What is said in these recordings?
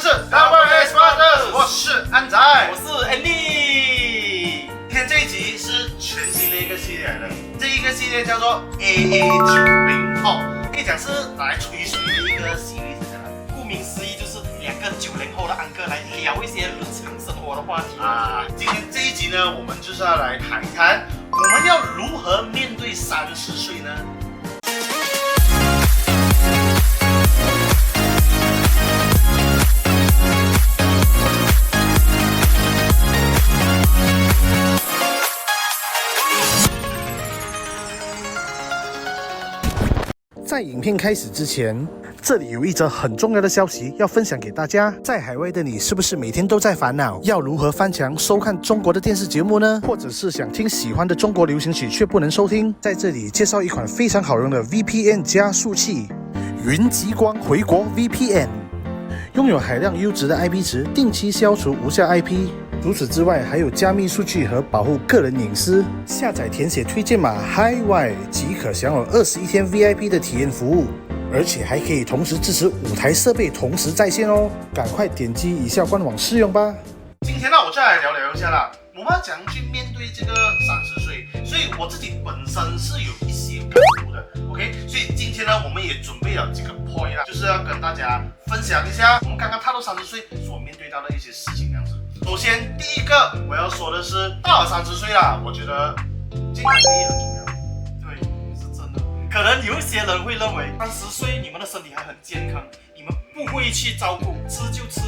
是 Double S Brothers， 我是安仔，我是 Andy。今天这一集是全新的一个系列来的，这一个系列叫做 AA90后，可以讲是拿来吹水的一个系列，是这样的。顾名思义，就是两个90后的安哥来聊一些日常生活的话题啊。今天这一集呢，我们就是要来谈一谈，我们要如何面对30岁呢？在影片开始之前，这里有一则很重要的消息要分享给大家。在海外的你，是不是每天都在烦恼要如何翻墙收看中国的电视节目呢？或者是想听喜欢的中国流行曲却不能收听？在这里介绍一款非常好用的 VPN 加速器——云极光回国 VPN， 拥有海量优质的 IP 值，定期消除无效 IP。除此之外，还有加密数据和保护个人隐私。下载填写推荐码 HiY 即可享有21天 VIP 的体验服务，而且还可以同时支持5台设备同时在线哦！赶快点击以下官网试用吧。今天呢，我再来聊一下啦，我们要怎样去面对这个30岁？所以我自己本身是有一些感悟的 ，OK？ 所以今天呢，我们也准备了几个 point 啦，就是要跟大家分享一下我们刚刚踏入30岁所面对到的一些事情，这样子。首先，第一个我要说的是，到了30岁啦，我觉得健康第一很重要。对，是真的。可能有一些人会认为30岁你们的身体还很健康，你们不会去照顾，吃就吃，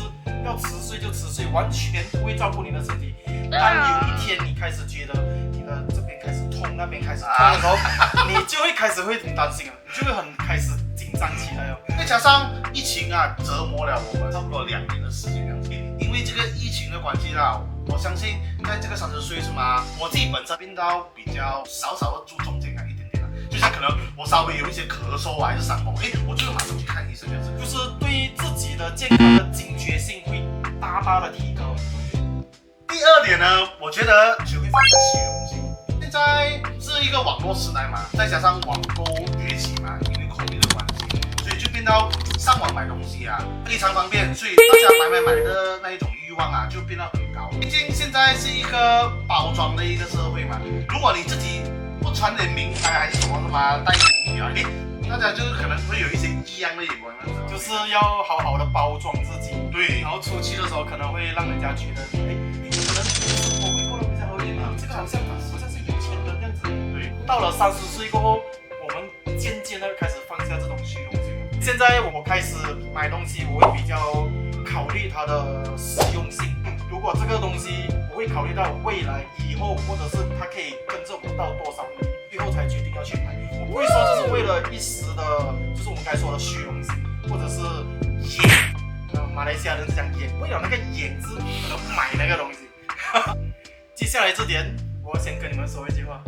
要吃睡就吃睡，完全不会照顾你的身体。当有一天你开始觉得你的这边开始痛，那边开始痛的时候，你就会开始会很担心了，你就会很开始紧张起来了。再加上疫情啊，折磨了我们差不多2年的时间，因为这个疫情的关系啦，我相信在这个30岁是吗？我自己本身变到比较少的注重健康一点点了，就像可能我稍微有一些咳嗽啊，还是伤风，我就会马上去看医生这样子，就是对于自己的健康的警觉性会大大的提高。第二点呢，我觉得学会放下虚荣心。现在是一个网络时代嘛，再加上网购崛起嘛，因为 COVID 的关系，所以就变到上网买东西啊非常方便，所以大家买的那一种欲望啊就变得很高。毕竟现在是一个包装的一个社会嘛，如果你自己不穿点名牌还是什么带名表，大家就是可能会有一些异样的眼光，就是要好好的包装自己，对，然后出去的时候可能会让人家觉得，可能我会过得比较好一点啊，这个好像是有钱人这样子。对，到了30岁过后，我们渐渐的开始放下这种虚荣心。现在我开始买东西，我会比较考虑它的实用性。如果这个东西我会考虑到未来以后，或者是它可以跟着我到多少年，最后才决定要去买。我不会说这是为了一时的，就是我们该说的虚荣心，或者是眼。马来西亚人讲眼，为了那个眼字而买那个东西。接下来这点，我先跟你们说一句话：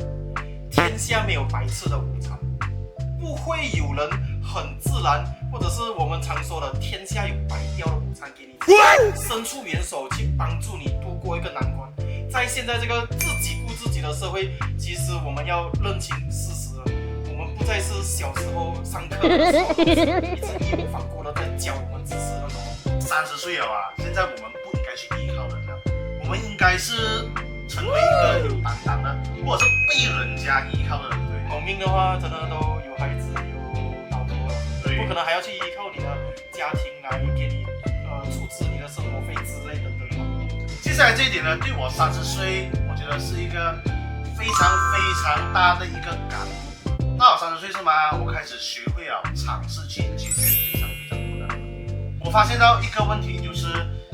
天下没有白吃的午餐，不会有人很自然，或者是我们常说的天下有白掉的午餐给你吃，伸出援手去帮助你度过一个难关。在现在这个自己顾自己的社会，其实我们要认清事实了，我们不再是小时候上课的时候一直义无反顾的在教我们知识那种。30岁了啊，现在我们不应该去依靠人了，我们应该是成为一个有担当的，或者是被人家依靠的人。对，有命的话，真的都有孩子有老婆了，对，不可能还要去依靠你的家庭来给你出资你的生活费之类的嘛。接下来这一点呢，对我30岁，我觉得是一个非常大的一个感悟。到了30岁是吗？我开始学会了尝试去解决非常困难的问题。我发现到一个问题，就是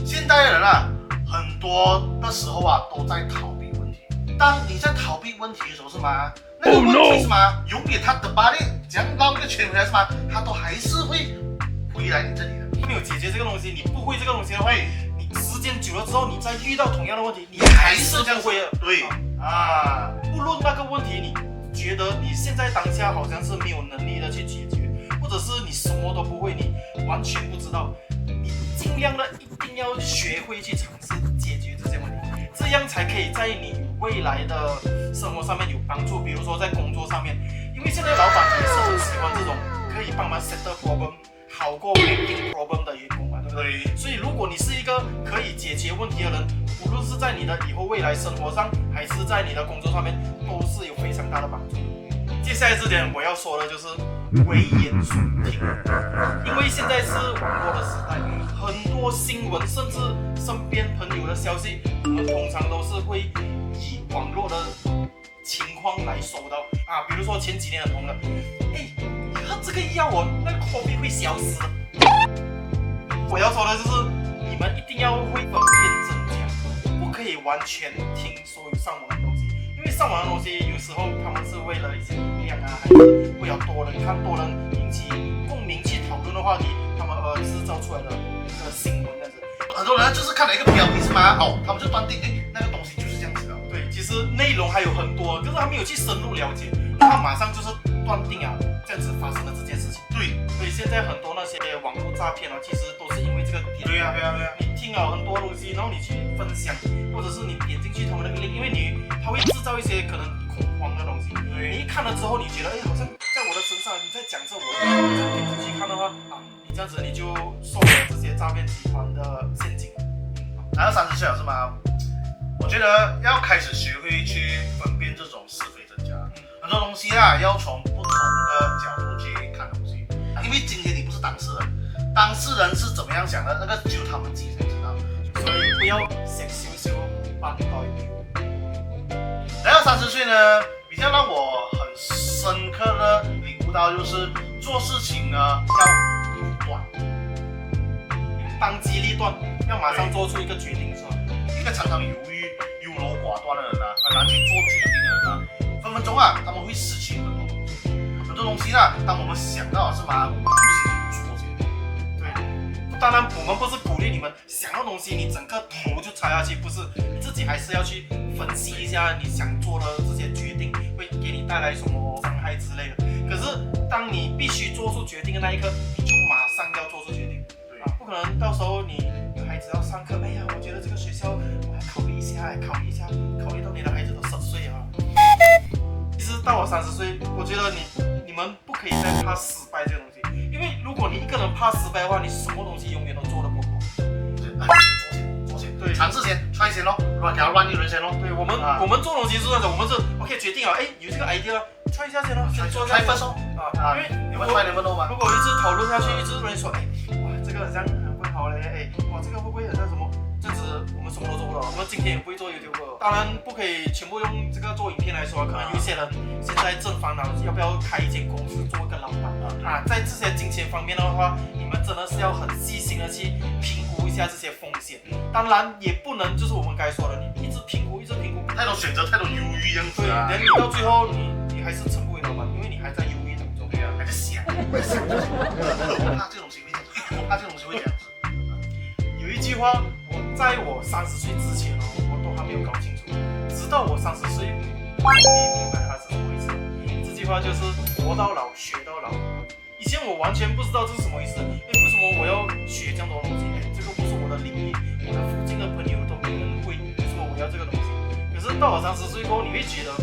现代人啊，很多的时候啊都在逃避问题。当你在逃避问题的时候是吗？那个问题是吗？永远他的把你怎样绕一个圈回来是吗？他都还是会回来你这里的。没有解决这个东西，你不会这个东西的话，你时间久了之后，你再遇到同样的问题，你还是不会的。对啊，不论那个问题，你觉得你现在当下好像是没有能力的去解决，或者是你什么都不会，你完全不知道，你尽量的一定要学会去尝试解决这些问题，这样才可以在你未来的生活上面有帮助。比如说在工作上面，因为现在老板也是很喜欢这种可以帮忙 settle problem 好过 making problem 的员工嘛，对对不对？对，所以如果你是一个可以解决问题的人，无论是在你的以后未来生活上，还是在你的工作上面，都是有非常大的帮助。接下来这点我要说的就是危言耸听，因为现在是网络的时代，很多新闻甚至身边朋友的消息，我们通常都是会以网络的情况来收到啊，比如说前几年很红的，你喝这个药那个 COVID 会消失的。我要说的就是，你们一定要会分辨真假，不可以完全听所有上网的东西，因为上网的东西有时候他们是为了一些流量啊，还是为了多人看、多人引起共鸣去讨论的话题，他们制造出来的一个新闻这样子。很多人就是看了一个标题是吗？他们就断定，那个东西就是这样子的。对，其实内容还有很多，可是他没有去深入了解，他马上就是断定啊，这样子发生的这件事情。对，所以现在很多那些网络诈骗啊，其实都是因为这个点。对呀。你听了很多东西，然后你去分享，或者是你点进去他们那个 link，因为他会制造一些可能恐慌的东西。你一看了之后，你觉得好像在我的身上，你在讲着我，你再点进去看的话你这样子你就受了这些诈骗集团的陷阱。来到30岁了是吗？我觉得要开始学会去分辨这种是非真假。很多东西要从不同的角度去看东西，因为今天你不是当事人，当事人是怎么样想的，那个只有他们自己才知道。所以不要想少少扮代表。来到30岁呢，比较让我很深刻的领悟到就是做事情呢要果断，当机立断，要马上做出一个决定，是吧？一个常常犹豫、优柔寡断的人很难去做决定的人分分钟他们会失去很多东西。很多东西当我们想到是吗，我们就先去做决定。对，当然我们不是鼓励你们想到东西你整个头就插下去，不是，你自己还是要去分析一下你想做的这些决定会给你带来什么伤害之类的。可是当你必须做出决定的那一刻，你就马上要做出决定。不可能到时候你孩子要上课，我觉得这个学校我还考虑一下，考虑到你的孩子都10岁了。其实到我30岁，我觉得你们不可以再怕失败这个东西，因为如果你一个人怕失败的话，你什么东西永远都做得不好。做先，对，尝试先，try先咯，给他乱一轮先咯。对，我们做东西是这样子，我们是 OK 决定了，有这个 idea 了，try 一下先咯，先做一下。try first咯。因为你们 try never know 吗？如果一直讨论下去，一直有人说，这个好像很不好嘞，这个会不会很像什么？这样子我们什么都做不到，我们今天也不会做 YouTube。当然不可以全部用这个做影片来说，可能有一些人现在正烦恼要不要开一间公司做一个老板在这些金钱方面的话，你们真的是要很细心的去评估一下这些风险。当然也不能就是我们该说的，你一直评估，太多选择，太多犹豫这样子对，你到最后你还是成不为老板，因为你还在犹豫当中，还在想，我怕这种东西会这样子。有一句话，在我30岁之前我都还没有搞清楚，直到我30岁，我明白它是什么意思。这句话就是活到老，学到老。以前我完全不知道这是什么意思，为什么我要学这样多东西？这个不是我的领域，我的附近的朋友都没人会，为什么我要这个东西？可是到我30岁过后，你会觉得，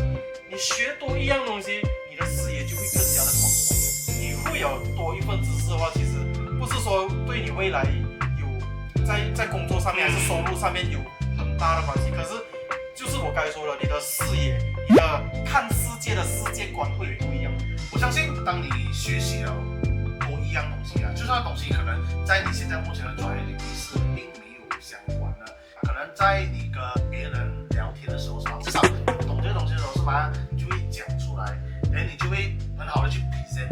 你学多一样东西，你的视野就会更加的广阔。你会有多一份知识的话，其实不是说对你未来在工作上面还是收入上面有很大的关系，可是就是我刚才说了，你的视野，你的看世界的世界观会不一样。我相信当你学习了多一样东西就算那东西可能在你现在目前的专业领域是并没有相关的，可能在你跟别人聊天的时候是吧，至少你懂这个东西的时候是吧，你就会讲出来，你就会很好的去 present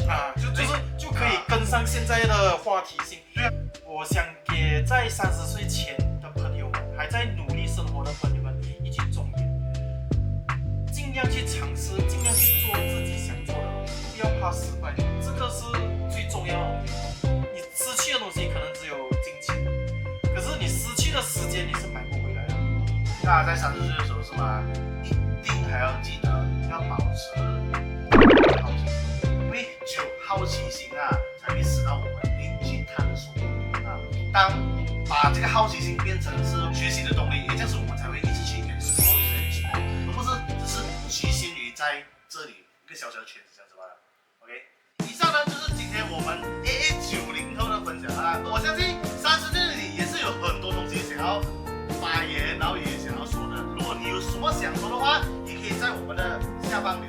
就可以跟上现在的话题性。对啊，我想给在30岁前的朋友们，还在努力生活的朋友们一句忠言：尽量去尝试，尽量去做自己想做的东西，不要怕失败，这个是最重要的东西。你失去的东西可能只有金钱，可是你失去的时间你是买不回来的。大家在30岁的时候是吗，一定还要记得要保持好奇心，因为只有好奇心才会使到我们会去探索当把这个好奇心变成是学习的动力，这样子我们才会一直去 explore， 而不是只是局限于在这里一个小小的圈子这样子罢了。OK， 以上呢就是今天我们AA90后的分享我相信30岁想说的话，也可以在我们的下方留